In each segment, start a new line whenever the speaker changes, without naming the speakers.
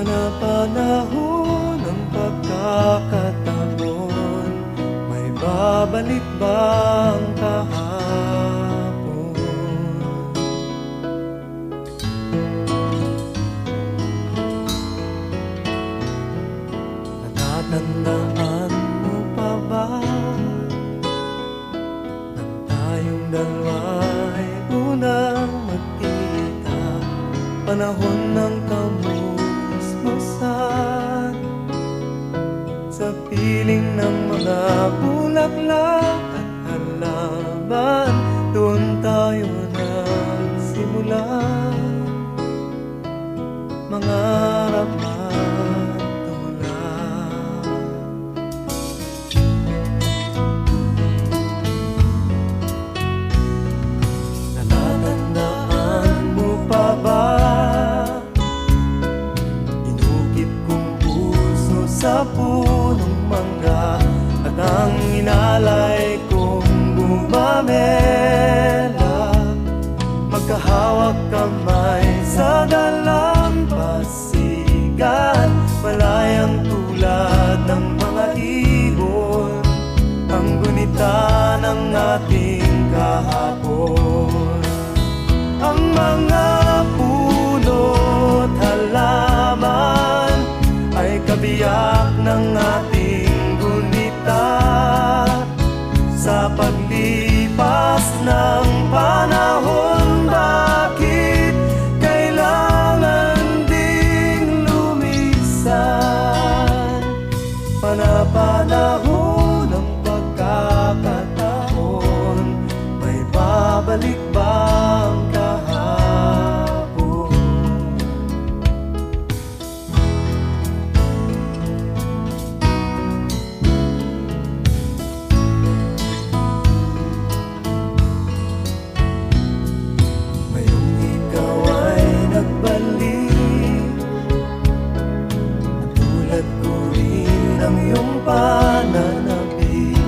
Panapanahon ng pagkakataon, may babalik bang kahapon? Natatandaan mo pa ba nang tayong dalawa'y unang magkita? Panahon ng kamusmusan, sa piling ng mga bulaklak at halaman, doon tayo nagsimula mangarap at tumulak. Natatandaan mo pa ba sa punong mangga at ang inalay kong gumamela, magkahawak kamay sa dalampasigan, malayang tulad ng mga ibon, ang gunita ng ating kahapon. Ang mga puno't halaman ay kabiyak ng ating gunita, sa paglipas ng panahon. Bakit kailangan ding lumisan? Panapanahon ng pagkakataon, may babalik bang kahapon? Ang iyong pananabik,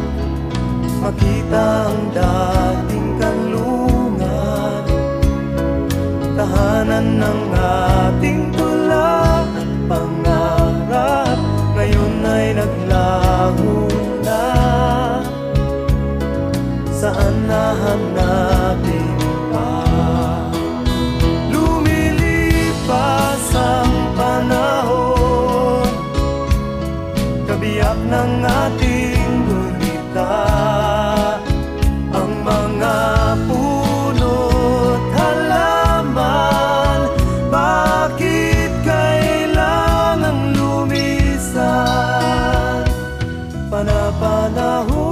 makita ang dating kanlungan, tahanan ng ating tula at pangarap, ngayon ay naglaho na. Saan nahanapin pa? Lumilipas ang panahon, kabiyak ng ating gunita, ang mga puno't halaman. Bakit kailangang lumisan? Panapanahon